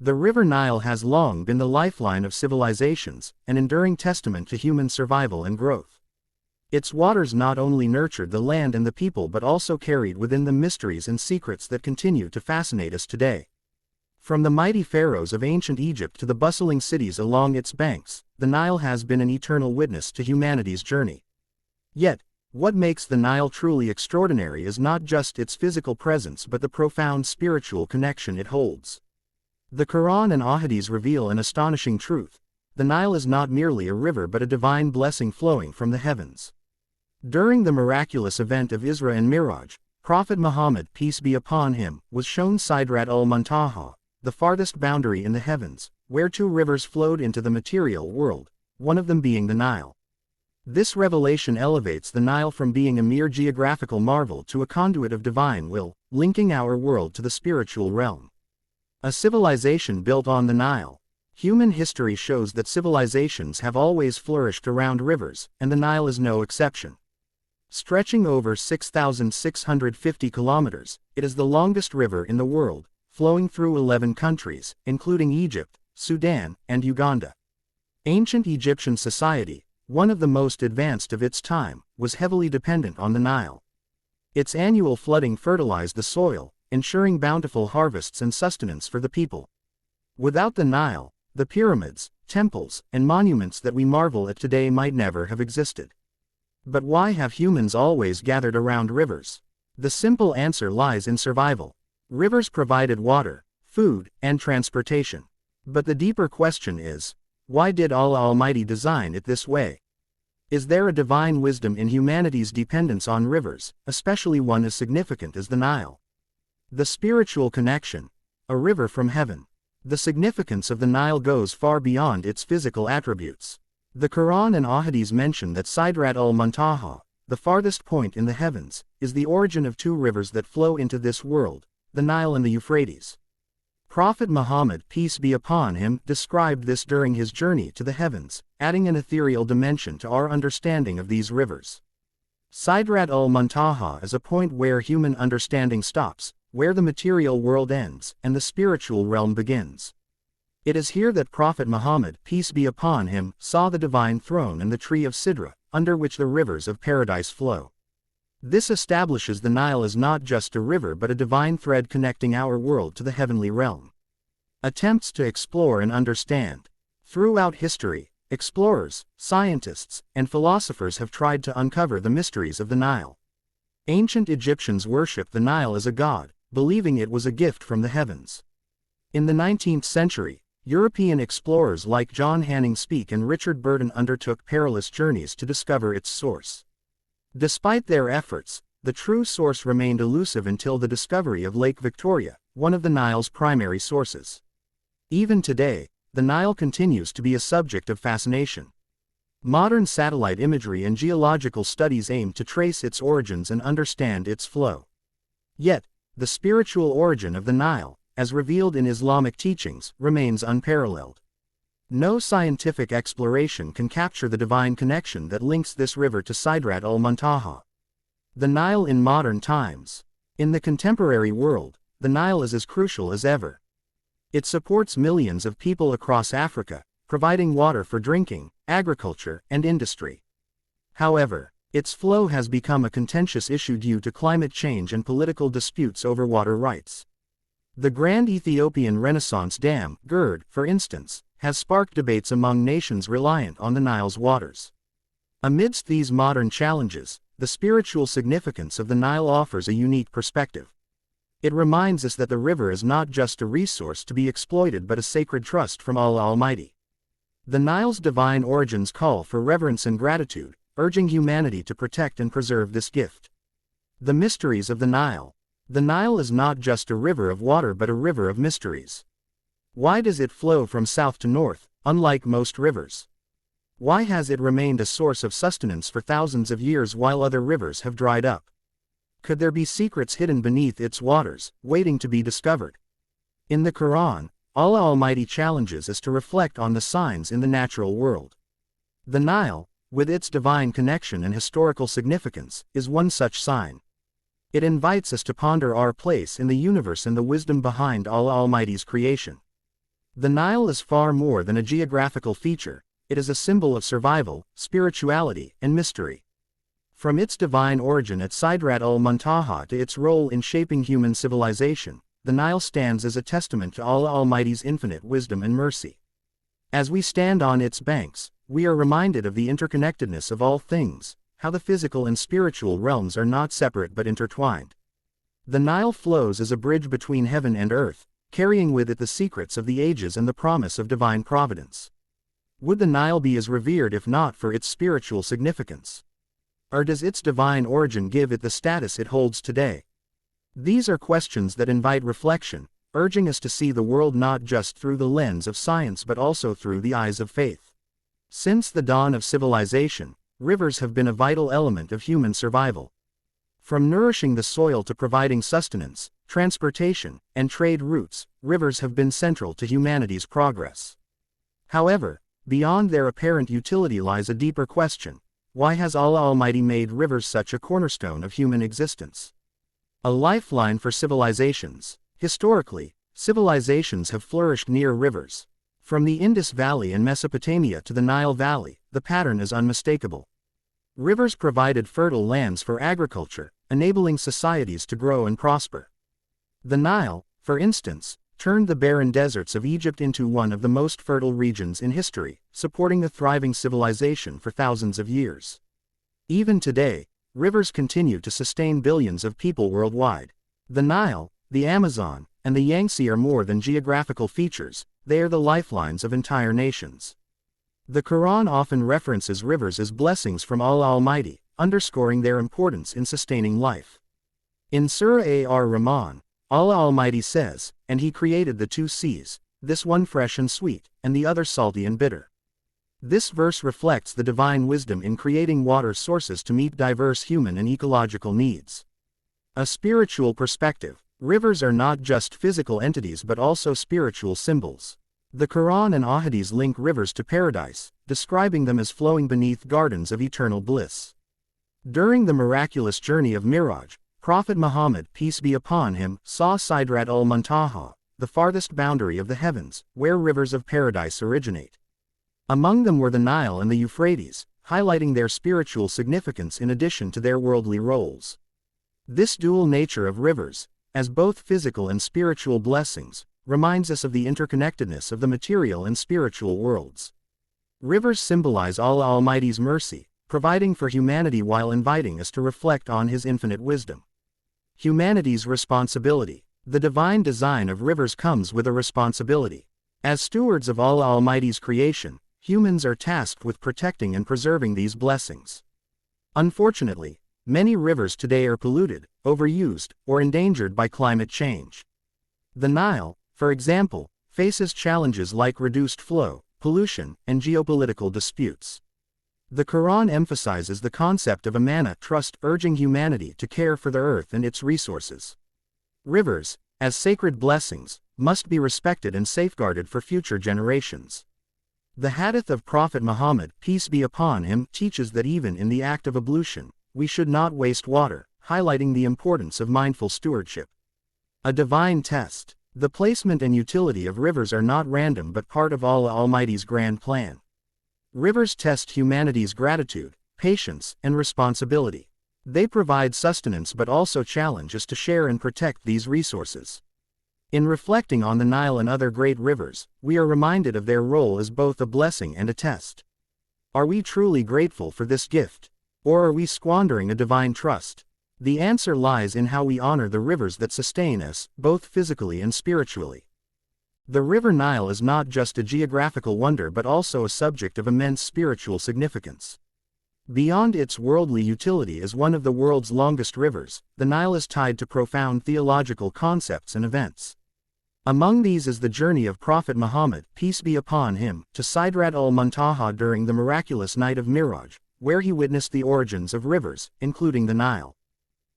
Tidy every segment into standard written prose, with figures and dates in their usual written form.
The River Nile has long been the lifeline of civilizations, an enduring testament to human survival and growth. Its waters not only nurtured the land and the people but also carried within them mysteries and secrets that continue to fascinate us today. From the mighty pharaohs of ancient Egypt to the bustling cities along its banks, the Nile has been an eternal witness to humanity's journey. Yet, what makes the Nile truly extraordinary is not just its physical presence but the profound spiritual connection it holds. The Quran and Hadith reveal an astonishing truth: the Nile is not merely a river but a divine blessing flowing from the heavens. During the miraculous event of Isra and Miraj, Prophet Muhammad, peace be upon him, was shown Sidrat-ul-Muntaha, the farthest boundary in the heavens, where two rivers flowed into the material world, one of them being the Nile. This revelation elevates the Nile from being a mere geographical marvel to a conduit of divine will, linking our world to the spiritual realm. A civilization built on the Nile. Human history shows that civilizations have always flourished around rivers, and the Nile is no exception. Stretching over 6,650 kilometers, it is the longest river in the world, flowing through 11 countries, including Egypt, Sudan, and Uganda. Ancient Egyptian society, one of the most advanced of its time, was heavily dependent on the Nile. Its annual flooding fertilized the soil, ensuring bountiful harvests and sustenance for the people. Without the Nile, the pyramids, temples, and monuments that we marvel at today might never have existed. But why have humans always gathered around rivers? The simple answer lies in survival. Rivers provided water, food, and transportation. But the deeper question is, why did Allah Almighty design it this way? Is there a divine wisdom in humanity's dependence on rivers, especially one as significant as the Nile? The spiritual connection. A river from heaven. The significance of the Nile goes far beyond its physical attributes. The Quran and Hadith mention that Sidrat-ul-Muntaha, the farthest point in the heavens, is the origin of two rivers that flow into this world, the Nile and the Euphrates. Prophet Muhammad, peace be upon him, described this during his journey to the heavens, adding an ethereal dimension to our understanding of these rivers. Sidrat-ul-Muntaha is a point where human understanding stops, where the material world ends, and the spiritual realm begins. It is here that Prophet Muhammad, peace be upon him, saw the divine throne and the tree of Sidra, under which the rivers of paradise flow. This establishes the Nile as not just a river but a divine thread connecting our world to the heavenly realm. Attempts to explore and understand. Throughout history, explorers, scientists, and philosophers have tried to uncover the mysteries of the Nile. Ancient Egyptians worshipped the Nile as a god, believing it was a gift from the heavens. In the 19th century, European explorers like John Hanning Speke and Richard Burton undertook perilous journeys to discover its source. Despite their efforts, the true source remained elusive until the discovery of Lake Victoria, one of the Nile's primary sources. Even today, the Nile continues to be a subject of fascination. Modern satellite imagery and geological studies aim to trace its origins and understand its flow. Yet, the spiritual origin of the Nile, as revealed in Islamic teachings, remains unparalleled. No scientific exploration can capture the divine connection that links this river to Sidrat-ul-Muntaha. The Nile in modern times. In the contemporary world, the Nile is as crucial as ever. It supports millions of people across Africa, providing water for drinking, agriculture, and industry. However, its flow has become a contentious issue due to climate change and political disputes over water rights. The Grand Ethiopian Renaissance Dam, GERD, for instance, has sparked debates among nations reliant on the Nile's waters. Amidst these modern challenges, the spiritual significance of the Nile offers a unique perspective. It reminds us that the river is not just a resource to be exploited but a sacred trust from Allah Almighty. The Nile's divine origins call for reverence and gratitude, urging humanity to protect and preserve this gift. The mysteries of the Nile. The Nile is not just a river of water but a river of mysteries. Why does it flow from south to north, unlike most rivers? Why has it remained a source of sustenance for thousands of years while other rivers have dried up? Could there be secrets hidden beneath its waters, waiting to be discovered? In the Quran, Allah Almighty challenges us to reflect on the signs in the natural world. The Nile, with its divine connection and historical significance, is one such sign. It invites us to ponder our place in the universe and the wisdom behind Allah Almighty's creation. The Nile is far more than a geographical feature, it is a symbol of survival, spirituality, and mystery. From its divine origin at Sidrat-ul-Muntaha to its role in shaping human civilization, the Nile stands as a testament to Allah Almighty's infinite wisdom and mercy. As we stand on its banks, we are reminded of the interconnectedness of all things, how the physical and spiritual realms are not separate but intertwined. The Nile flows as a bridge between heaven and earth, carrying with it the secrets of the ages and the promise of divine providence. Would the Nile be as revered if not for its spiritual significance? Or does its divine origin give it the status it holds today? These are questions that invite reflection, urging us to see the world not just through the lens of science but also through the eyes of faith. Since the dawn of civilization, rivers have been a vital element of human survival. From nourishing the soil to providing sustenance, transportation, and trade routes, rivers have been central to humanity's progress. However, beyond their apparent utility lies a deeper question: why has Allah Almighty made rivers such a cornerstone of human existence? A lifeline for civilizations. Historically, civilizations have flourished near rivers. From the Indus Valley in Mesopotamia to the Nile Valley, the pattern is unmistakable. Rivers provided fertile lands for agriculture, enabling societies to grow and prosper. The Nile, for instance, turned the barren deserts of Egypt into one of the most fertile regions in history, supporting a thriving civilization for thousands of years. Even today, rivers continue to sustain billions of people worldwide. The Nile, the Amazon, and the Yangtze are more than geographical features, they are the lifelines of entire nations. The Quran often references rivers as blessings from Allah Almighty, underscoring their importance in sustaining life. In Surah Ar-Rahman, Allah Almighty says, "And He created the two seas, this one fresh and sweet, and the other salty and bitter." This verse reflects the divine wisdom in creating water sources to meet diverse human and ecological needs. A spiritual perspective. Rivers are not just physical entities but also spiritual symbols. The Quran and Ahadith link rivers to paradise, describing them as flowing beneath gardens of eternal bliss. During the miraculous journey of Miraj, Prophet Muhammad, peace be upon him, saw Sidrat-ul-Muntaha, the farthest boundary of the heavens, where rivers of paradise originate. Among them were the Nile and the Euphrates, highlighting their spiritual significance in addition to their worldly roles. This dual nature of rivers, as both physical and spiritual blessings, reminds us of the interconnectedness of the material and spiritual worlds. Rivers symbolize Allah Almighty's mercy, providing for humanity while inviting us to reflect on His infinite wisdom. Humanity's responsibility. The divine design of rivers comes with a responsibility. As stewards of Allah Almighty's creation, humans are tasked with protecting and preserving these blessings. Unfortunately, many rivers today are polluted, overused, or endangered by climate change. The Nile, for example, faces challenges like reduced flow, pollution, and geopolitical disputes. The Quran emphasizes the concept of amana trust, urging humanity to care for the earth and its resources. Rivers, as sacred blessings, must be respected and safeguarded for future generations. The Hadith of Prophet Muhammad, peace be upon him, teaches that even in the act of ablution, we should not waste water, highlighting the importance of mindful stewardship. A divine test. The placement and utility of rivers are not random but part of Allah Almighty's grand plan. Rivers test humanity's gratitude, patience, and responsibility. They provide sustenance but also challenge us to share and protect these resources. In reflecting on the Nile and other great rivers, we are reminded of their role as both a blessing and a test. Are we truly grateful for this gift? Or are we squandering a divine trust? The answer lies in how we honor the rivers that sustain us, both physically and spiritually. The River Nile is not just a geographical wonder but also a subject of immense spiritual significance. Beyond its worldly utility as one of the world's longest rivers, the Nile is tied to profound theological concepts and events. Among these is the journey of Prophet Muhammad, peace be upon him, to Sidrat-ul-Muntaha during the miraculous night of Miraj, where he witnessed the origins of rivers, including the Nile.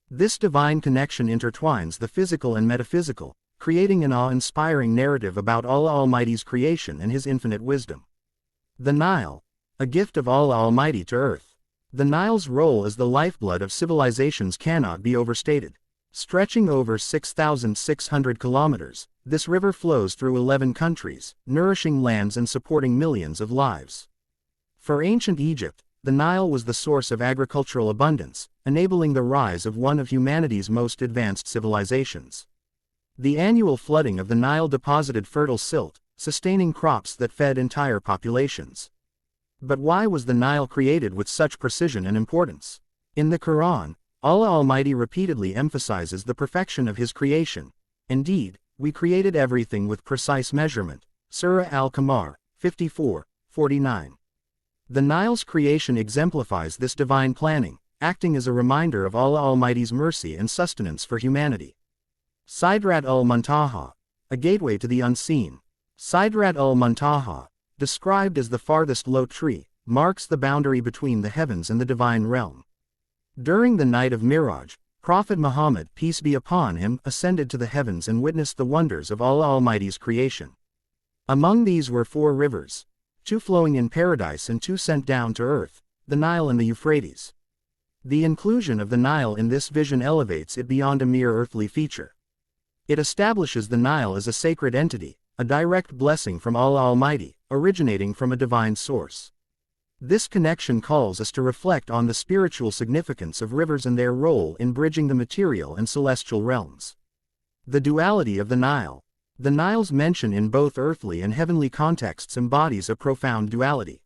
This divine connection intertwines the physical and metaphysical, creating an awe-inspiring narrative about Allah Almighty's creation and His infinite wisdom. The Nile, a gift of Allah Almighty to earth. The Nile's role as the lifeblood of civilizations cannot be overstated. Stretching over 6,600 kilometers, This river flows through 11 countries, nourishing lands and supporting millions of lives. For ancient Egypt, the Nile was the source of agricultural abundance, enabling the rise of one of humanity's most advanced civilizations. The annual flooding of the Nile deposited fertile silt, sustaining crops that fed entire populations. But why was the Nile created with such precision and importance? In the Quran, Allah Almighty repeatedly emphasizes the perfection of His creation. Indeed, we created everything with precise measurement. Surah Al-Qamar, 54:49. The Nile's creation exemplifies this divine planning, acting as a reminder of Allah Almighty's mercy and sustenance for humanity. Sidrat-ul-Muntaha, a gateway to the unseen. Sidrat-ul-Muntaha, described as the farthest low tree, marks the boundary between the heavens and the divine realm. During the night of Miraj, Prophet Muhammad, peace be upon him, ascended to the heavens and witnessed the wonders of Allah Almighty's creation. Among these were 4 rivers, 2 flowing in paradise and 2 sent down to earth, the Nile and the Euphrates. The inclusion of the Nile in this vision elevates it beyond a mere earthly feature. It establishes the Nile as a sacred entity, a direct blessing from Allah Almighty, originating from a divine source. This connection calls us to reflect on the spiritual significance of rivers and their role in bridging the material and celestial realms. The duality of the Nile. The Nile's mention in both earthly and heavenly contexts embodies a profound duality.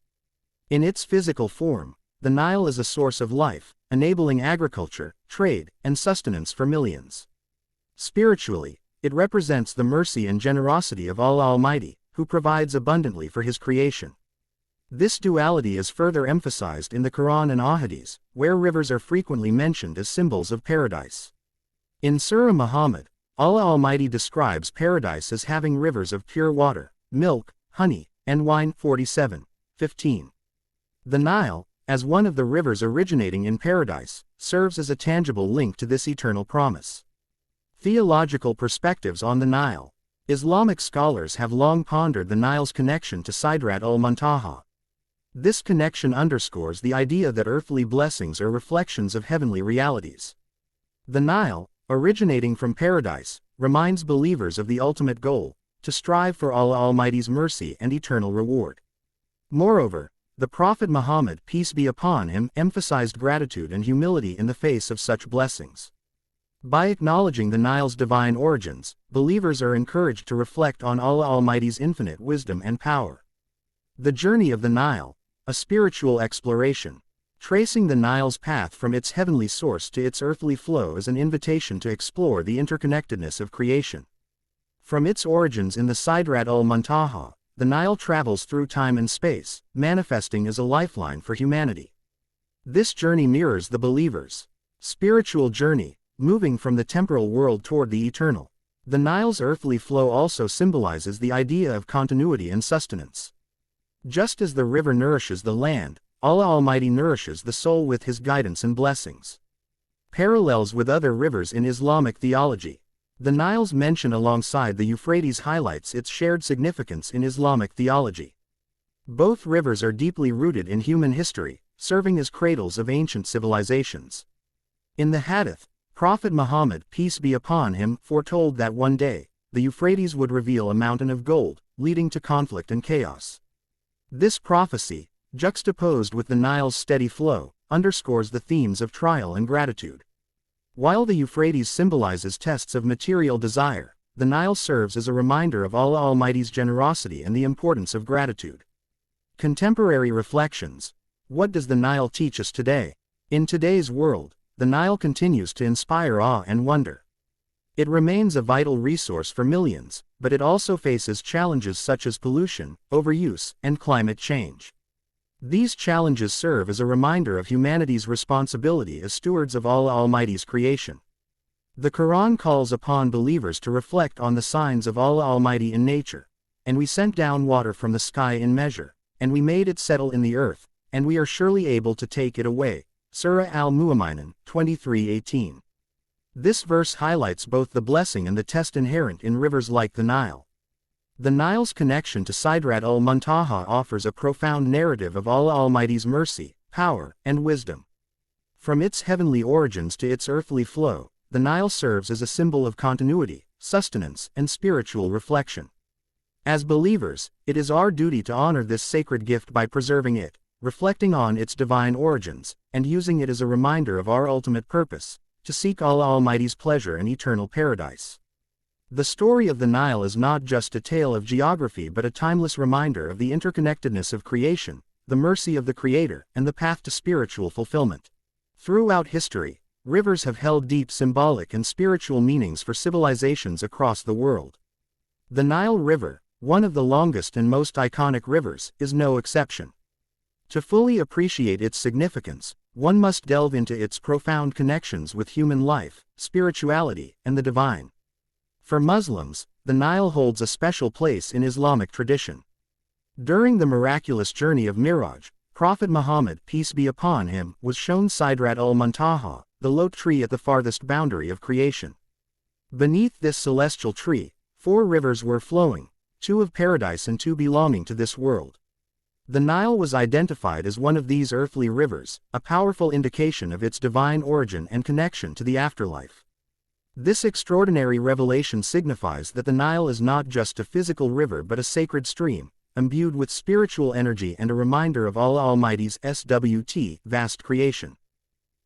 In its physical form, the Nile is a source of life, enabling agriculture, trade, and sustenance for millions. Spiritually, it represents the mercy and generosity of Allah Almighty, who provides abundantly for His creation. This duality is further emphasized in the Quran and Hadith, where rivers are frequently mentioned as symbols of paradise. In Surah Muhammad, Allah Almighty describes paradise as having rivers of pure water, milk, honey, and wine. 47:15. The Nile, as one of the rivers originating in paradise, serves as a tangible link to this eternal promise. Theological perspectives on the Nile. Islamic scholars have long pondered the Nile's connection to Sidrat-ul-Muntaha. This connection underscores the idea that earthly blessings are reflections of heavenly realities. The Nile, originating from paradise, reminds believers of the ultimate goal, to strive for Allah Almighty's mercy and eternal reward. Moreover, the Prophet Muhammad, peace be upon him, emphasized gratitude and humility in the face of such blessings. By acknowledging the Nile's divine origins, believers are encouraged to reflect on Allah Almighty's infinite wisdom and power. The journey of the Nile, a spiritual exploration. Tracing the Nile's path from its heavenly source to its earthly flow is an invitation to explore the interconnectedness of creation. From its origins in the Sidrat-ul-Muntaha, the Nile travels through time and space, manifesting as a lifeline for humanity. This journey mirrors the believer's spiritual journey, moving from the temporal world toward the eternal. The Nile's earthly flow also symbolizes the idea of continuity and sustenance. Just as the river nourishes the land, Allah Almighty nourishes the soul with His guidance and blessings. Parallels with other rivers in Islamic theology. The Nile's mention alongside the Euphrates highlights its shared significance in Islamic theology. Both rivers are deeply rooted in human history, serving as cradles of ancient civilizations. In the Hadith, Prophet Muhammad, peace be upon him, foretold that one day, the Euphrates would reveal a mountain of gold, leading to conflict and chaos. This prophecy, juxtaposed with the Nile's steady flow, underscores the themes of trial and gratitude. While the Euphrates symbolizes tests of material desire, the Nile serves as a reminder of Allah Almighty's generosity and the importance of gratitude. Contemporary reflections. What does the Nile teach us today? In today's world, the Nile continues to inspire awe and wonder. It remains a vital resource for millions, but it also faces challenges such as pollution, overuse, and climate change. These challenges serve as a reminder of humanity's responsibility as stewards of Allah Almighty's creation. The Quran calls upon believers to reflect on the signs of Allah Almighty in nature. And we sent down water from the sky in measure, and we made it settle in the earth, and we are surely able to take it away. Surah Al-Mu'minun, 23:18. This verse highlights both the blessing and the test inherent in rivers like the Nile. The Nile's connection to Sidrat-ul-Muntaha offers a profound narrative of Allah Almighty's mercy, power, and wisdom. From its heavenly origins to its earthly flow, the Nile serves as a symbol of continuity, sustenance, and spiritual reflection. As believers, it is our duty to honor this sacred gift by preserving it, reflecting on its divine origins, and using it as a reminder of our ultimate purpose, to seek Allah Almighty's pleasure and eternal paradise. The story of the Nile is not just a tale of geography but a timeless reminder of the interconnectedness of creation, the mercy of the Creator, and the path to spiritual fulfillment. Throughout history, rivers have held deep symbolic and spiritual meanings for civilizations across the world. The Nile River, one of the longest and most iconic rivers, is no exception. To fully appreciate its significance, one must delve into its profound connections with human life, spirituality, and the divine. For Muslims, the Nile holds a special place in Islamic tradition. During the miraculous journey of Miraj, Prophet Muhammad, peace be upon him, was shown Sidrat-ul-Muntaha, the lote tree at the farthest boundary of creation. Beneath this celestial tree, 4 rivers were flowing, 2 of paradise and 2 belonging to this world. The Nile was identified as one of these earthly rivers, a powerful indication of its divine origin and connection to the afterlife. This extraordinary revelation signifies that the Nile is not just a physical river but a sacred stream, imbued with spiritual energy and a reminder of Allah Almighty's vast creation.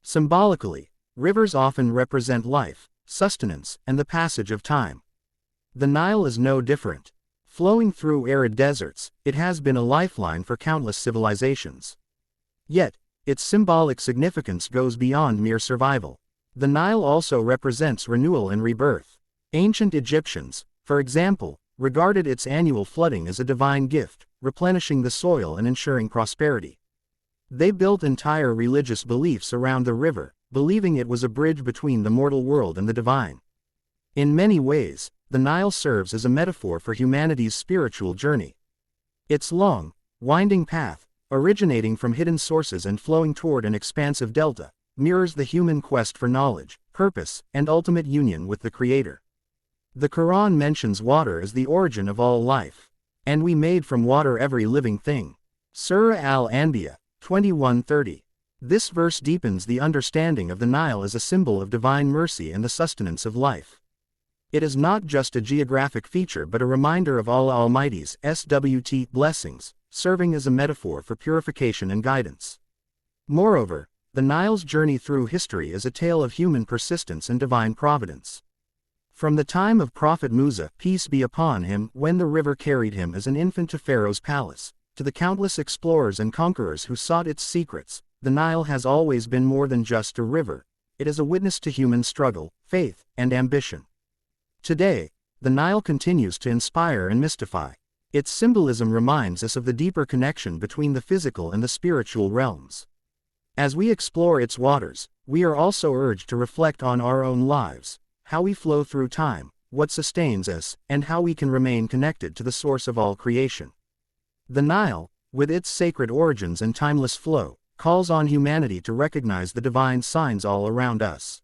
Symbolically, rivers often represent life, sustenance, and the passage of time. The Nile is no different. Flowing through arid deserts, it has been a lifeline for countless civilizations. Yet, its symbolic significance goes beyond mere survival. The Nile also represents renewal and rebirth. Ancient Egyptians, for example, regarded its annual flooding as a divine gift, replenishing the soil and ensuring prosperity. They built entire religious beliefs around the river, believing it was a bridge between the mortal world and the divine. In many ways, the Nile serves as a metaphor for humanity's spiritual journey. Its long, winding path, originating from hidden sources and flowing toward an expansive delta, mirrors the human quest for knowledge, purpose, and ultimate union with the Creator. The Quran mentions water as the origin of all life. And we made from water every living thing. Surah Al-Anbiya, 21:30. This verse deepens the understanding of the Nile as a symbol of divine mercy and the sustenance of life. It is not just a geographic feature but a reminder of Allah Almighty's blessings, serving as a metaphor for purification and guidance. Moreover, the Nile's journey through history is a tale of human persistence and divine providence. From the time of Prophet Musa, peace be upon him, when the river carried him as an infant to Pharaoh's palace, to the countless explorers and conquerors who sought its secrets, the Nile has always been more than just a river. It is a witness to human struggle, faith, and ambition. Today, the Nile continues to inspire and mystify. Its symbolism reminds us of the deeper connection between the physical and the spiritual realms. As we explore its waters, we are also urged to reflect on our own lives, how we flow through time, what sustains us, and how we can remain connected to the source of all creation. The Nile, with its sacred origins and timeless flow, calls on humanity to recognize the divine signs all around us.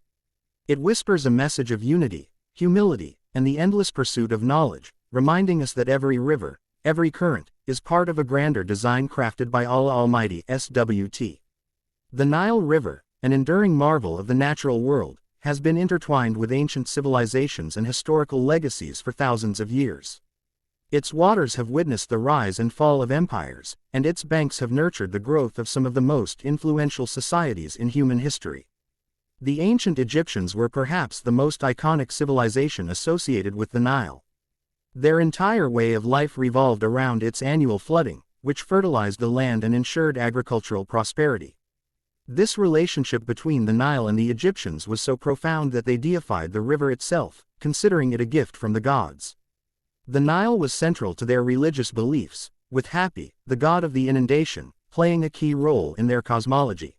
It whispers a message of unity, humility, and the endless pursuit of knowledge, reminding us that every river, every current, is part of a grander design crafted by Allah Almighty. The Nile River, an enduring marvel of the natural world, has been intertwined with ancient civilizations and historical legacies for thousands of years. Its waters have witnessed the rise and fall of empires, and its banks have nurtured the growth of some of the most influential societies in human history. The ancient Egyptians were perhaps the most iconic civilization associated with the Nile. Their entire way of life revolved around its annual flooding, which fertilized the land and ensured agricultural prosperity. This relationship between the Nile and the Egyptians was so profound that they deified the river itself, considering it a gift from the gods. The Nile was central to their religious beliefs, with Hapi, the god of the inundation, playing a key role in their cosmology.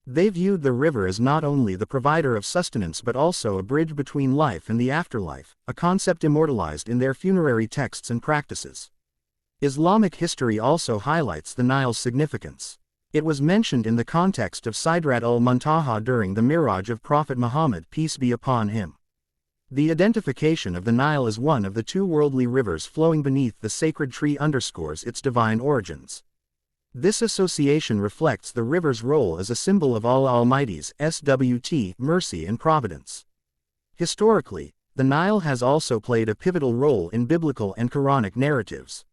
They viewed the river as not only the provider of sustenance but also a bridge between life and the afterlife, a concept immortalized in their funerary texts and practices. Islamic history also highlights the Nile's significance. It was mentioned in the context of Sidrat-ul-Muntaha during the Miraj of Prophet Muhammad, peace be upon him. The identification of the Nile as one of the 2 worldly rivers flowing beneath the sacred tree underscores its divine origins. This association reflects the river's role as a symbol of Allah Almighty's mercy and providence. Historically, the Nile has also played a pivotal role in biblical and Quranic narratives.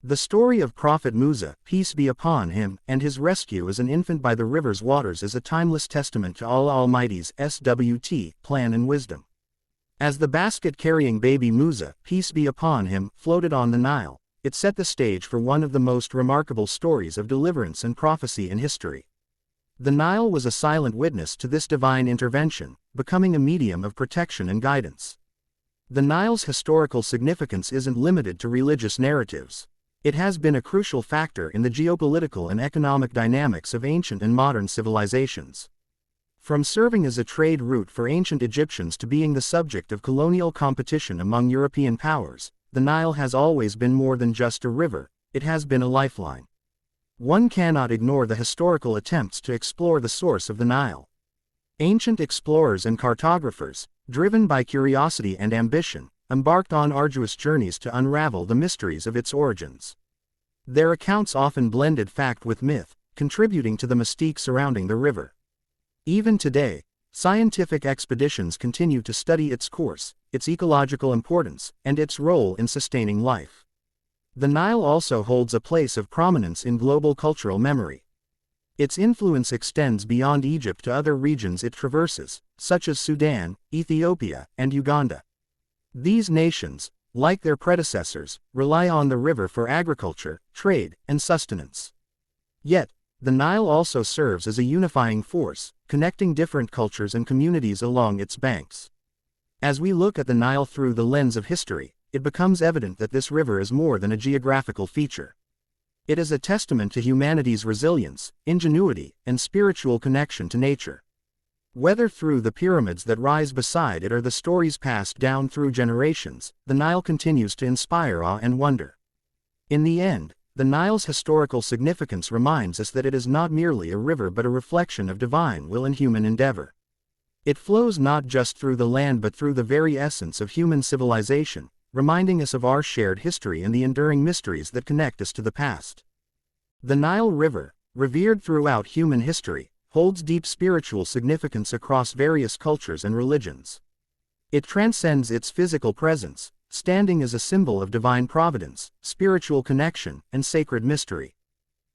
The story of Prophet Musa, peace be upon him, and his rescue as an infant by the river's waters is a timeless testament to Allah Almighty's plan and wisdom. As the basket-carrying baby Musa, peace be upon him, floated on the Nile, it set the stage for one of the most remarkable stories of deliverance and prophecy in history. The Nile was a silent witness to this divine intervention, becoming a medium of protection and guidance. The Nile's historical significance isn't limited to religious narratives. It has been a crucial factor in the geopolitical and economic dynamics of ancient and modern civilizations. From serving as a trade route for ancient Egyptians to being the subject of colonial competition among European powers, the Nile has always been more than just a river, it has been a lifeline. One cannot ignore the historical attempts to explore the source of the Nile. Ancient explorers and cartographers, driven by curiosity and ambition, embarked on arduous journeys to unravel the mysteries of its origins. Their accounts often blended fact with myth, contributing to the mystique surrounding the river. Even today, scientific expeditions continue to study its course, its ecological importance, and its role in sustaining life. The Nile also holds a place of prominence in global cultural memory. Its influence extends beyond Egypt to other regions it traverses, such as Sudan, Ethiopia, and Uganda. These nations, like their predecessors, rely on the river for agriculture, trade, and sustenance. Yet, the Nile also serves as a unifying force, connecting different cultures and communities along its banks. As we look at the Nile through the lens of history, it becomes evident that this river is more than a geographical feature. It is a testament to humanity's resilience, ingenuity, and spiritual connection to nature. Whether through the pyramids that rise beside it or the stories passed down through generations, the Nile continues to inspire awe and wonder. In the end, the Nile's historical significance reminds us that it is not merely a river but a reflection of divine will and human endeavor. It flows not just through the land but through the very essence of human civilization, reminding us of our shared history and the enduring mysteries that connect us to the past. The Nile River, revered throughout human history, holds deep spiritual significance across various cultures and religions. It transcends its physical presence, standing as a symbol of divine providence, spiritual connection, and sacred mystery.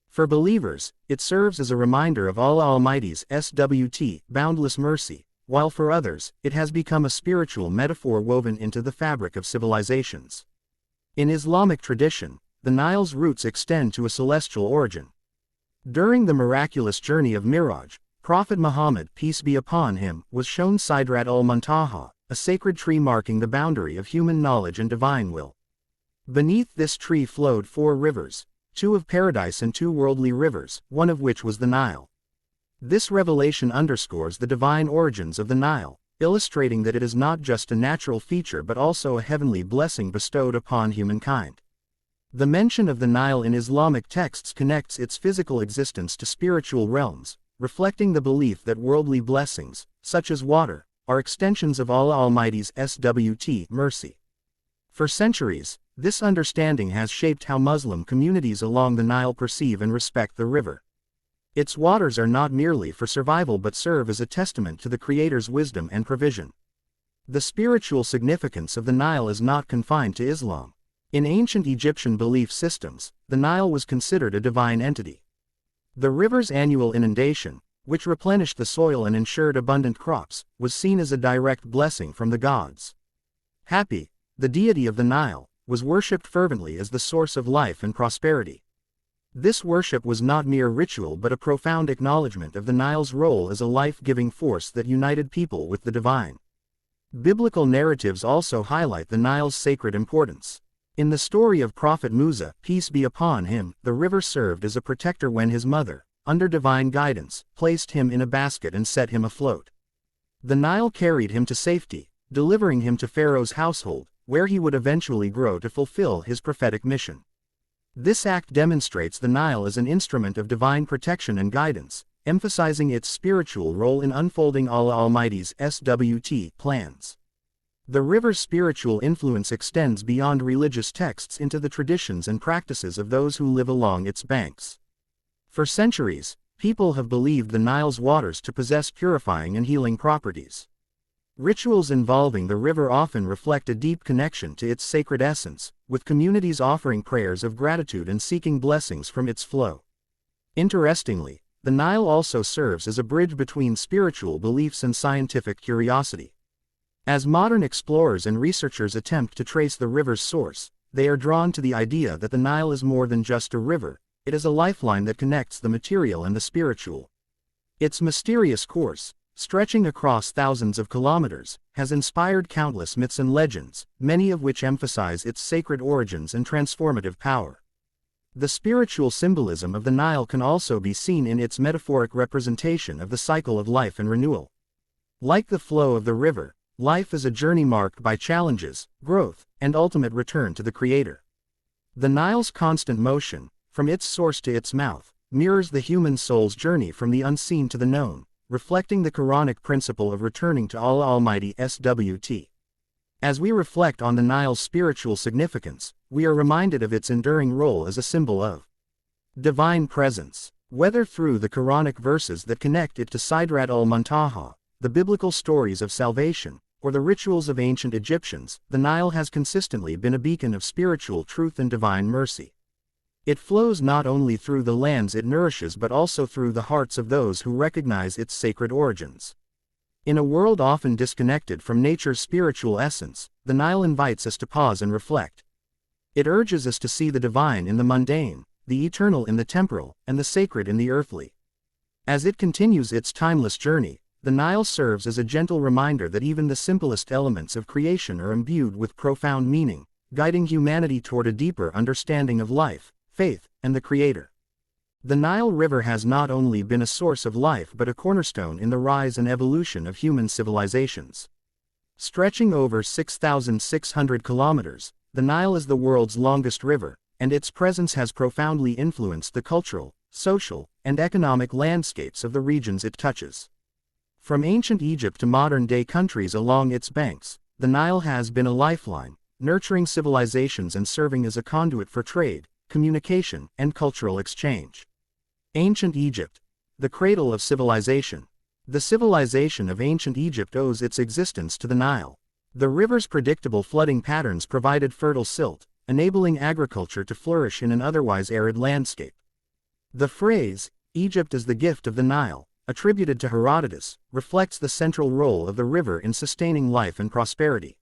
For believers, it serves as a reminder of Allah Almighty's boundless mercy, while for others, it has become a spiritual metaphor woven into the fabric of civilizations. In Islamic tradition, the Nile's roots extend to a celestial origin. During the miraculous journey of Miraj, Prophet Muhammad, peace be upon him, was shown Sidrat-ul-Muntaha, a sacred tree marking the boundary of human knowledge and divine will. Beneath this tree flowed 4 rivers, 2 of paradise and 2 worldly rivers, one of which was the Nile. This revelation underscores the divine origins of the Nile, illustrating that it is not just a natural feature but also a heavenly blessing bestowed upon humankind. The mention of the Nile in Islamic texts connects its physical existence to spiritual realms, reflecting the belief that worldly blessings, such as water, are extensions of Allah Almighty's mercy. For centuries, this understanding has shaped how Muslim communities along the Nile perceive and respect the river. Its waters are not merely for survival but serve as a testament to the Creator's wisdom and provision. The spiritual significance of the Nile is not confined to Islam. In ancient Egyptian belief systems, the Nile was considered a divine entity. The river's annual inundation, which replenished the soil and ensured abundant crops, was seen as a direct blessing from the gods. Hapi, the deity of the Nile, was worshipped fervently as the source of life and prosperity. This worship was not mere ritual but a profound acknowledgement of the Nile's role as a life-giving force that united people with the divine. Biblical narratives also highlight the Nile's sacred importance. In the story of Prophet Musa, peace be upon him, the river served as a protector when his mother, under divine guidance, placed him in a basket and set him afloat. The Nile carried him to safety, delivering him to Pharaoh's household, where he would eventually grow to fulfill his prophetic mission. This act demonstrates the Nile as an instrument of divine protection and guidance, emphasizing its spiritual role in unfolding Allah Almighty's plans. The river's spiritual influence extends beyond religious texts into the traditions and practices of those who live along its banks. For centuries, people have believed the Nile's waters to possess purifying and healing properties. Rituals involving the river often reflect a deep connection to its sacred essence, with communities offering prayers of gratitude and seeking blessings from its flow. Interestingly, the Nile also serves as a bridge between spiritual beliefs and scientific curiosity. As modern explorers and researchers attempt to trace the river's source, they are drawn to the idea that the Nile is more than just a river, it is a lifeline that connects the material and the spiritual. Its mysterious course, stretching across thousands of kilometers, has inspired countless myths and legends, many of which emphasize its sacred origins and transformative power. The spiritual symbolism of the Nile can also be seen in its metaphoric representation of the cycle of life and renewal. Like the flow of the river, life is a journey marked by challenges, growth, and ultimate return to the Creator. The Nile's constant motion, from its source to its mouth, mirrors the human soul's journey from the unseen to the known, reflecting the Quranic principle of returning to Allah Almighty SWT. As we reflect on the Nile's spiritual significance, we are reminded of its enduring role as a symbol of divine presence. Whether through the Quranic verses that connect it to Sidrat-ul-Muntaha, the biblical stories of salvation, or the rituals of ancient Egyptians, the Nile has consistently been a beacon of spiritual truth and divine mercy. It flows not only through the lands it nourishes but also through the hearts of those who recognize its sacred origins. In a world often disconnected from nature's spiritual essence, the Nile invites us to pause and reflect. It urges us to see the divine in the mundane, the eternal in the temporal, and the sacred in the earthly. As it continues its timeless journey, the Nile serves as a gentle reminder that even the simplest elements of creation are imbued with profound meaning, guiding humanity toward a deeper understanding of life, faith, and the Creator. The Nile River has not only been a source of life but a cornerstone in the rise and evolution of human civilizations. Stretching over 6,600 kilometers, the Nile is the world's longest river, and its presence has profoundly influenced the cultural, social, and economic landscapes of the regions it touches. From ancient Egypt to modern-day countries along its banks, the Nile has been a lifeline, nurturing civilizations and serving as a conduit for trade, communication, and cultural exchange. Ancient Egypt, the cradle of civilization. The civilization of ancient Egypt owes its existence to the Nile. The river's predictable flooding patterns provided fertile silt, enabling agriculture to flourish in an otherwise arid landscape. The phrase, "Egypt is the gift of the Nile," attributed to Herodotus, reflects the central role of the river in sustaining life and prosperity.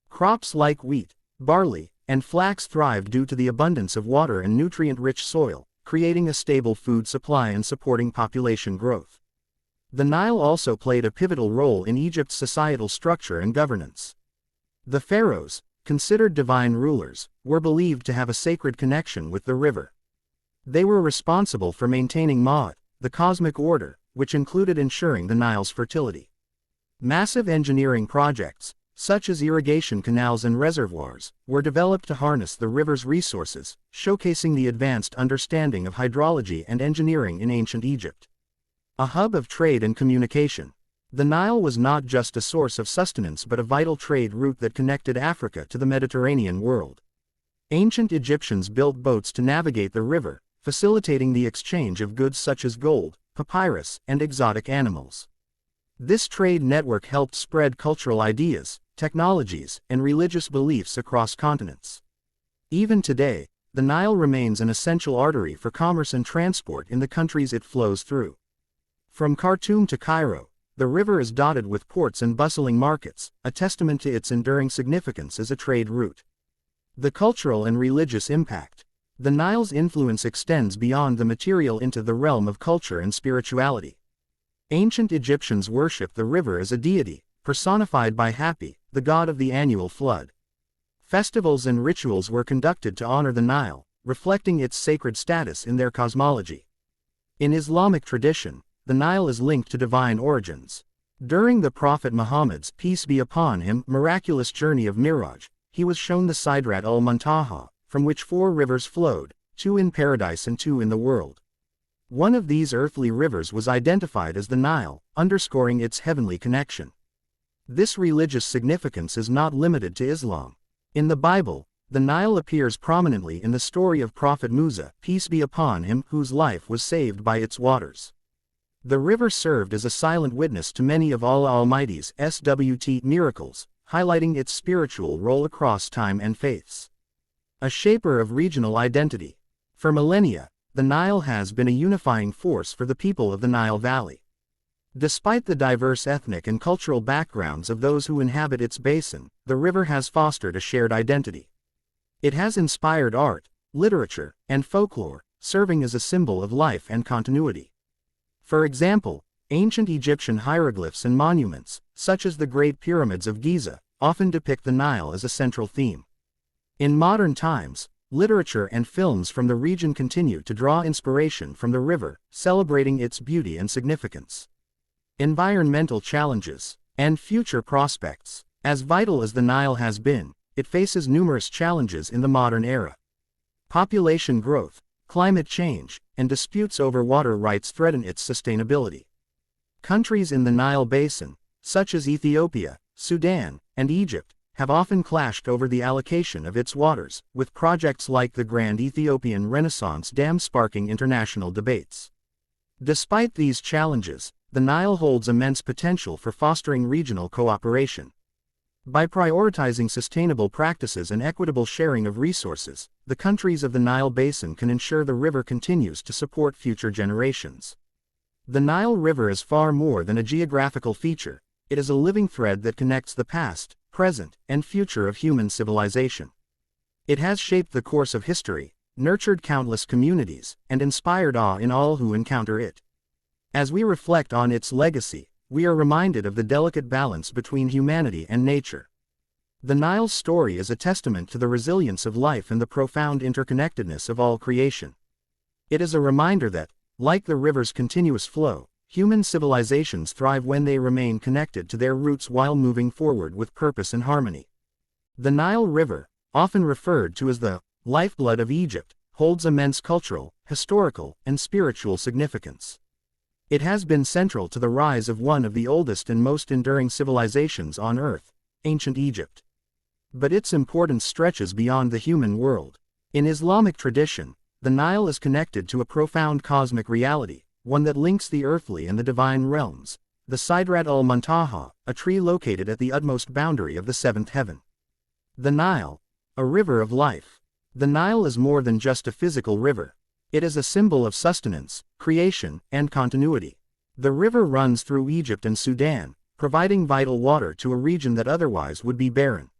Crops like wheat, barley, and flax thrived due to the abundance of water and nutrient-rich soil, creating a stable food supply and supporting population growth. The Nile also played a pivotal role in Egypt's societal structure and governance. The pharaohs, considered divine rulers, were believed to have a sacred connection with the river. They were responsible for maintaining Ma'at, the cosmic order, which included ensuring the Nile's fertility. Massive engineering projects, such as irrigation canals and reservoirs, were developed to harness the river's resources, showcasing the advanced understanding of hydrology and engineering in ancient Egypt. A hub of trade and communication, the Nile was not just a source of sustenance but a vital trade route that connected Africa to the Mediterranean world. Ancient Egyptians built boats to navigate the river, facilitating the exchange of goods such as gold, papyrus, and exotic animals. This trade network helped spread cultural ideas, technologies, and religious beliefs across continents. Even today, the Nile remains an essential artery for commerce and transport in the countries it flows through. From Khartoum to Cairo, the river is dotted with ports and bustling markets, a testament to its enduring significance as a trade route. The cultural and religious impact. The Nile's influence extends beyond the material into the realm of culture and spirituality. Ancient Egyptians worshipped the river as a deity, personified by Hapi, the god of the annual flood. Festivals and rituals were conducted to honor the Nile, reflecting its sacred status in their cosmology. In Islamic tradition, the Nile is linked to divine origins. During the Prophet Muhammad's, peace be upon him, miraculous journey of Miraj, he was shown the Sidrat-ul-Muntaha, from which 4 rivers flowed, 2 in paradise and 2 in the world. One of these earthly rivers was identified as the Nile, underscoring its heavenly connection. This religious significance is not limited to Islam. In the Bible, the Nile appears prominently in the story of Prophet Musa, peace be upon him, whose life was saved by its waters. The river served as a silent witness to many of Allah Almighty's SWT miracles, highlighting its spiritual role across time and faiths. A shaper of regional identity. For millennia, the Nile has been a unifying force for the people of the Nile Valley. Despite the diverse ethnic and cultural backgrounds of those who inhabit its basin, the river has fostered a shared identity. It has inspired art, literature, and folklore, serving as a symbol of life and continuity. For example, ancient Egyptian hieroglyphs and monuments, such as the Great Pyramids of Giza, often depict the Nile as a central theme. In modern times, literature and films from the region continue to draw inspiration from the river, celebrating its beauty and significance. Environmental challenges and future prospects. As vital as the Nile has been, it faces numerous challenges in the modern era. Population growth, climate change, and disputes over water rights threaten its sustainability. Countries in the Nile Basin, such as Ethiopia, Sudan, and Egypt, have often clashed over the allocation of its waters, with projects like the Grand Ethiopian Renaissance Dam sparking international debates. Despite these challenges, the Nile holds immense potential for fostering regional cooperation. By prioritizing sustainable practices and equitable sharing of resources, the countries of the Nile Basin can ensure the river continues to support future generations. The Nile River is far more than a geographical feature. It is a living thread that connects the past, present, and future of human civilization. It has shaped the course of history, nurtured countless communities, and inspired awe in all who encounter it. As we reflect on its legacy, we are reminded of the delicate balance between humanity and nature. The Nile's story is a testament to the resilience of life and the profound interconnectedness of all creation. It is a reminder that, like the river's continuous flow, human civilizations thrive when they remain connected to their roots while moving forward with purpose and harmony. The Nile River, often referred to as the lifeblood of Egypt, holds immense cultural, historical, and spiritual significance. It has been central to the rise of one of the oldest and most enduring civilizations on Earth, ancient Egypt. But its importance stretches beyond the human world. In Islamic tradition, the Nile is connected to a profound cosmic reality, one that links the earthly and the divine realms, the Sidrat-ul-Muntaha, a tree located at the utmost boundary of the seventh heaven. The Nile, a river of life. The Nile is more than just a physical river. It is a symbol of sustenance, creation, and continuity. The river runs through Egypt and Sudan, providing vital water to a region that otherwise would be barren.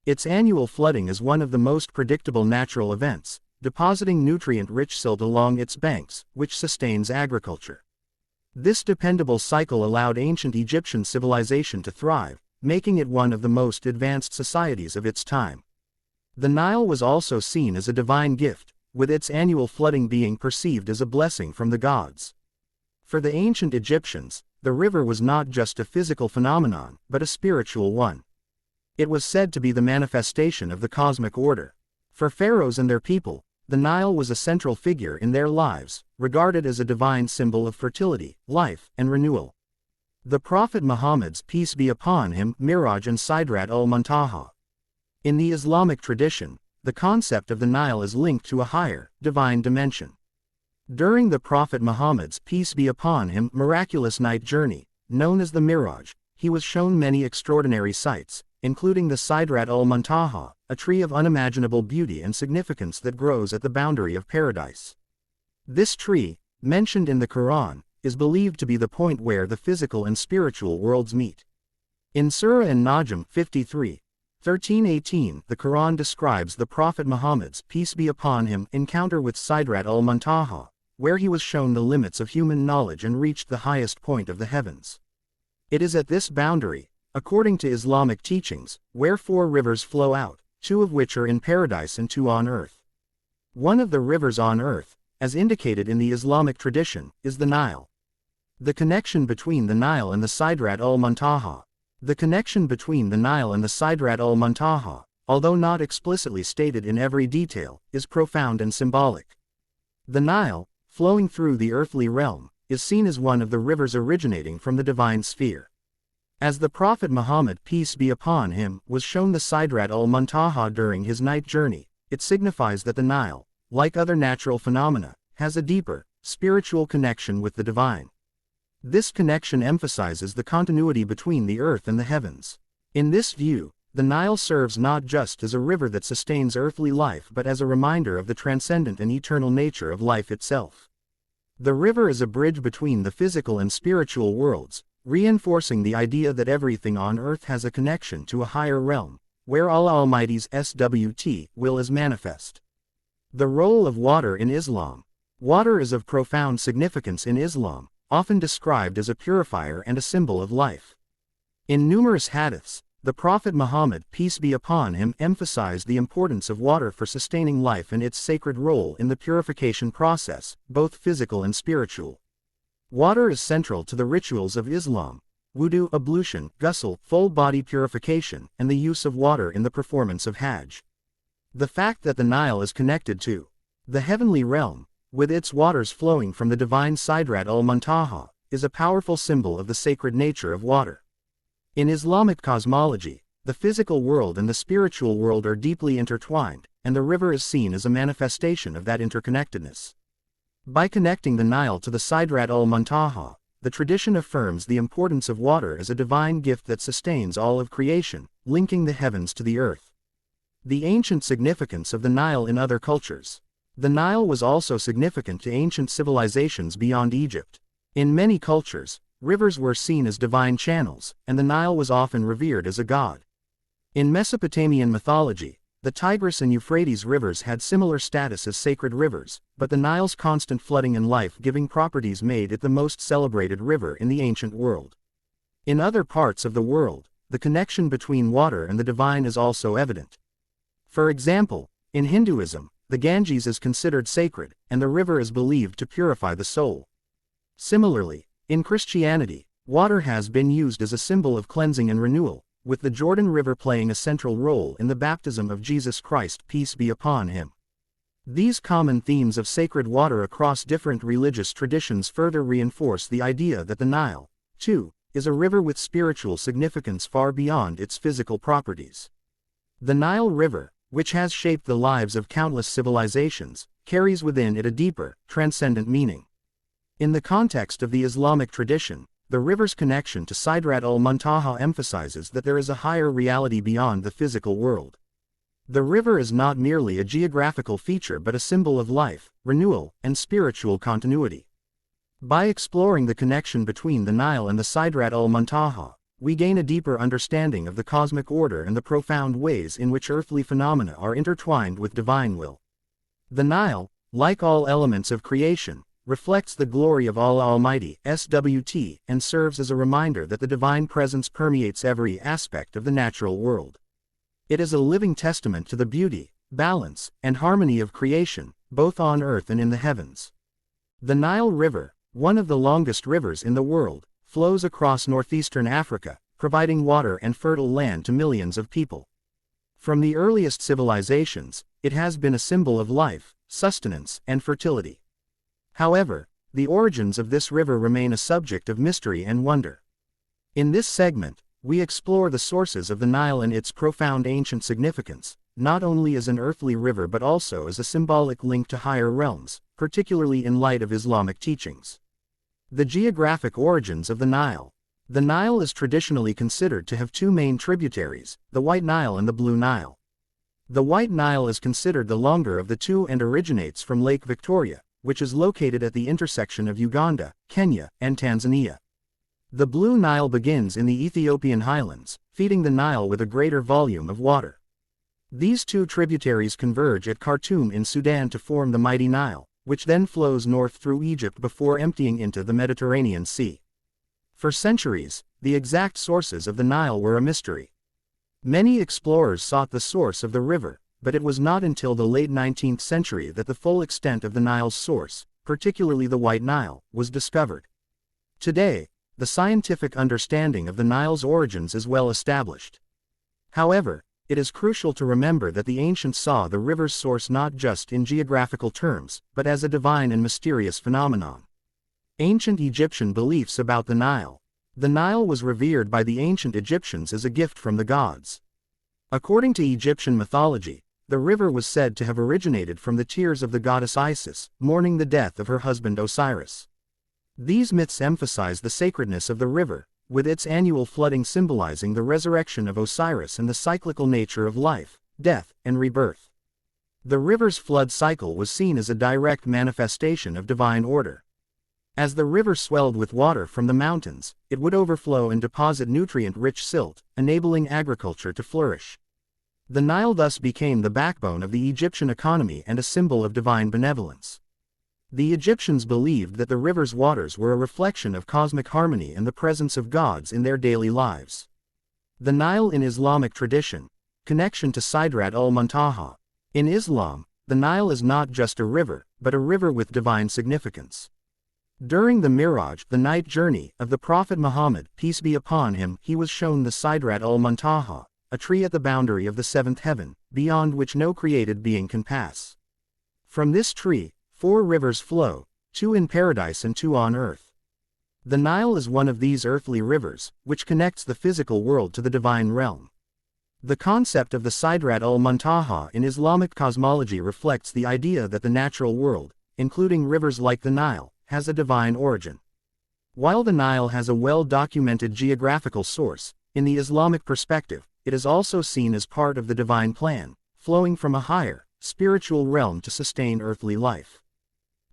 Its annual flooding is one of the most predictable natural events, depositing nutrient-rich silt along its banks, which sustains agriculture. This dependable cycle allowed ancient Egyptian civilization to thrive, making it one of the most advanced societies of its time. The Nile was also seen as a divine gift, with its annual flooding being perceived as a blessing from the gods. For the ancient Egyptians, the river was not just a physical phenomenon, but a spiritual one. It was said to be the manifestation of the cosmic order. For pharaohs and their people, the Nile was a central figure in their lives, regarded as a divine symbol of fertility, life, and renewal. The Prophet Muhammad's peace be upon him, Miraj and Sidrat-ul-Muntaha. In the Islamic tradition, the concept of the Nile is linked to a higher, divine dimension. During the Prophet Muhammad's peace be upon him miraculous night journey, known as the Miraj, he was shown many extraordinary sights, including the Sidrat-ul-Muntaha, a tree of unimaginable beauty and significance that grows at the boundary of paradise. This tree, mentioned in the Quran, is believed to be the point where the physical and spiritual worlds meet. In Surah An-Najm 53:13-18, the Quran describes the Prophet Muhammad's peace be upon him encounter with Sidrat-ul-Muntaha, where he was shown the limits of human knowledge and reached the highest point of the heavens. It is at this boundary, according to Islamic teachings, where 4 rivers flow out, 2 of which are in paradise and 2 on earth. One of the rivers on earth, as indicated in the Islamic tradition, is the Nile. The connection between the Nile and the Sidrat-ul-Muntaha. The connection between the Nile and the Sidrat-ul-Muntaha, although not explicitly stated in every detail, is profound and symbolic. The Nile, flowing through the earthly realm, is seen as one of the rivers originating from the divine sphere. As the Prophet Muhammad, peace be upon him, was shown the Sidrat-ul-Muntaha during his night journey, it signifies that the Nile, like other natural phenomena, has a deeper, spiritual connection with the divine. This connection emphasizes the continuity between the earth and the heavens. In this view, the Nile serves not just as a river that sustains earthly life but as a reminder of the transcendent and eternal nature of life itself. The river is a bridge between the physical and spiritual worlds, reinforcing the idea that everything on earth has a connection to a higher realm, where Allah Almighty's SWT will is manifest. The role of water in Islam. Water is of profound significance in Islam, often described as a purifier and a symbol of life. In numerous hadiths, the Prophet Muhammad, peace be upon him, emphasized the importance of water for sustaining life and its sacred role in the purification process, both physical and spiritual. Water is central to the rituals of Islam: wudu, ablution, ghusl, full body purification, and the use of water in the performance of Hajj. The fact that the Nile is connected to the heavenly realm, with its waters flowing from the divine Sidrat-ul-Muntaha, is a powerful symbol of the sacred nature of water. In Islamic cosmology, the physical world and the spiritual world are deeply intertwined, and the river is seen as a manifestation of that interconnectedness. By connecting the Nile to the Sidrat-ul-Muntaha, the tradition affirms the importance of water as a divine gift that sustains all of creation, linking the heavens to the earth. The ancient significance of the Nile in other cultures. The Nile was also significant to ancient civilizations beyond Egypt. In many cultures, rivers were seen as divine channels, and the Nile was often revered as a god. In Mesopotamian mythology, the Tigris and Euphrates rivers had similar status as sacred rivers, but the Nile's constant flooding and life-giving properties made it the most celebrated river in the ancient world. In other parts of the world, the connection between water and the divine is also evident. For example, in Hinduism, the Ganges is considered sacred, and the river is believed to purify the soul. Similarly, in Christianity, water has been used as a symbol of cleansing and renewal, with the Jordan River playing a central role in the baptism of Jesus Christ, peace be upon him. These common themes of sacred water across different religious traditions further reinforce the idea that the Nile, too, is a river with spiritual significance far beyond its physical properties. The Nile River, which has shaped the lives of countless civilizations, carries within it a deeper, transcendent meaning. In the context of the Islamic tradition, the river's connection to Sidrat-ul-Muntaha emphasizes that there is a higher reality beyond the physical world. The river is not merely a geographical feature but a symbol of life, renewal, and spiritual continuity. By exploring the connection between the Nile and the Sidrat-ul-Muntaha, we gain a deeper understanding of the cosmic order and the profound ways in which earthly phenomena are intertwined with divine will. The Nile, like all elements of creation, reflects the glory of Allah Almighty, SWT, and serves as a reminder that the divine presence permeates every aspect of the natural world. It is a living testament to the beauty, balance, and harmony of creation, both on earth and in the heavens. The Nile River, one of the longest rivers in the world, flows across northeastern Africa, providing water and fertile land to millions of people. From the earliest civilizations, it has been a symbol of life, sustenance, and fertility. However, the origins of this river remain a subject of mystery and wonder. In this segment, we explore the sources of the Nile and its profound ancient significance, not only as an earthly river but also as a symbolic link to higher realms, particularly in light of Islamic teachings. The geographic origins of the Nile. The Nile is traditionally considered to have two main tributaries, the White Nile and the Blue Nile. The White Nile is considered the longer of the two and originates from Lake Victoria, which is located at the intersection of Uganda, Kenya, and Tanzania. The Blue Nile begins in the Ethiopian highlands, feeding the Nile with a greater volume of water. These two tributaries converge at Khartoum in Sudan to form the mighty Nile, which then flows north through Egypt before emptying into the Mediterranean Sea. For centuries, the exact sources of the Nile were a mystery. Many explorers sought the source of the river, but it was not until the late 19th century that the full extent of the Nile's source, particularly the White Nile, was discovered. Today, the scientific understanding of the Nile's origins is well established. However, it is crucial to remember that the ancients saw the river's source not just in geographical terms, but as a divine and mysterious phenomenon. Ancient Egyptian beliefs about the Nile. The Nile was revered by the ancient Egyptians as a gift from the gods. According to Egyptian mythology, the river was said to have originated from the tears of the goddess Isis, mourning the death of her husband Osiris. These myths emphasize the sacredness of the river, with its annual flooding symbolizing the resurrection of Osiris and the cyclical nature of life, death, and rebirth. The river's flood cycle was seen as a direct manifestation of divine order. As the river swelled with water from the mountains, it would overflow and deposit nutrient-rich silt, enabling agriculture to flourish. The Nile thus became the backbone of the Egyptian economy and a symbol of divine benevolence. The Egyptians believed that the river's waters were a reflection of cosmic harmony and the presence of gods in their daily lives. The Nile in Islamic tradition. Connection to Sidrat-ul-Muntaha. In Islam, the Nile is not just a river, but a river with divine significance. During the Miraj, the night journey, of the Prophet Muhammad, peace be upon him, he was shown the Sidrat-ul-Muntaha, a tree at the boundary of the seventh heaven, beyond which no created being can pass. From this tree, 4 rivers flow, 2 in paradise and 2 on earth. The Nile is one of these earthly rivers, which connects the physical world to the divine realm. The concept of the Sidrat-ul-Muntaha in Islamic cosmology reflects the idea that the natural world, including rivers like the Nile, has a divine origin. While the Nile has a well-documented geographical source, in the Islamic perspective, it is also seen as part of the divine plan, flowing from a higher, spiritual realm to sustain earthly life.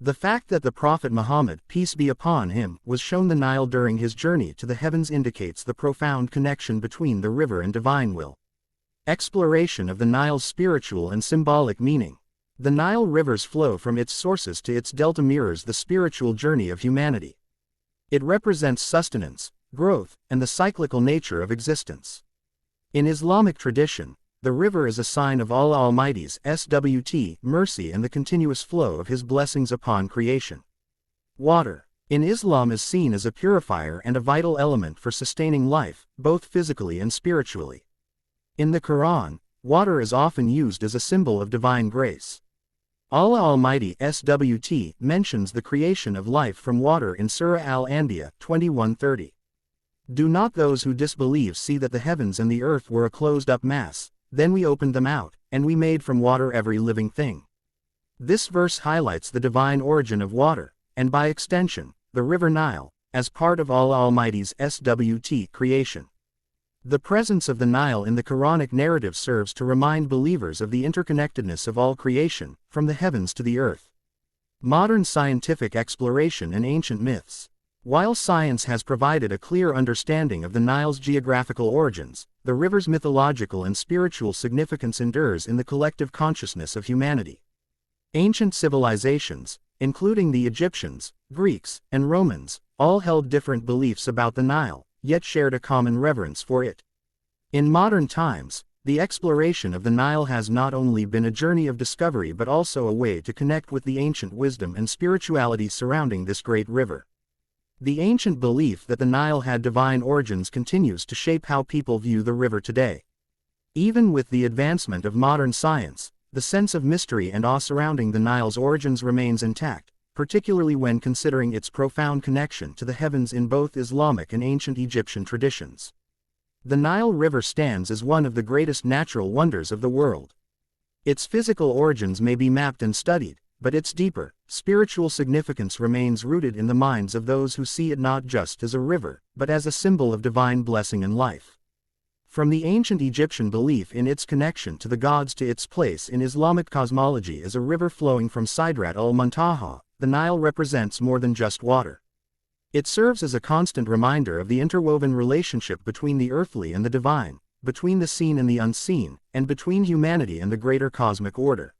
The fact that the Prophet Muhammad, peace be upon him, was shown the Nile during his journey to the heavens indicates the profound connection between the river and divine will. Exploration of the Nile's spiritual and symbolic meaning. The Nile River's flow from its sources to its delta mirrors the spiritual journey of humanity. It represents sustenance, growth, and the cyclical nature of existence. In Islamic tradition, the river is a sign of Allah Almighty's SWT, mercy and the continuous flow of His blessings upon creation. Water, in Islam, is seen as a purifier and a vital element for sustaining life, both physically and spiritually. In the Quran, water is often used as a symbol of divine grace. Allah Almighty SWT mentions the creation of life from water in Surah Al-Anbiya 21:30. Do not those who disbelieve see that the heavens and the earth were a closed-up mass, then we opened them out, and we made from water every living thing. This verse highlights the divine origin of water, and by extension, the river Nile, as part of Allah Almighty's SWT creation. The presence of the Nile in the Quranic narrative serves to remind believers of the interconnectedness of all creation, from the heavens to the earth. Modern scientific exploration and ancient myths. While science has provided a clear understanding of the Nile's geographical origins, the river's mythological and spiritual significance endures in the collective consciousness of humanity. Ancient civilizations, including the Egyptians, Greeks, and Romans, all held different beliefs about the Nile, yet shared a common reverence for it. In modern times, the exploration of the Nile has not only been a journey of discovery but also a way to connect with the ancient wisdom and spirituality surrounding this great river. The ancient belief that the Nile had divine origins continues to shape how people view the river today. Even with the advancement of modern science, the sense of mystery and awe surrounding the Nile's origins remains intact, particularly when considering its profound connection to the heavens in both Islamic and ancient Egyptian traditions. The Nile River stands as one of the greatest natural wonders of the world. Its physical origins may be mapped and studied, but its deeper, spiritual significance remains rooted in the minds of those who see it not just as a river, but as a symbol of divine blessing and life. From the ancient Egyptian belief in its connection to the gods to its place in Islamic cosmology as a river flowing from Sidrat-ul-Muntaha, the Nile represents more than just water. It serves as a constant reminder of the interwoven relationship between the earthly and the divine, between the seen and the unseen, and between humanity and the greater cosmic order.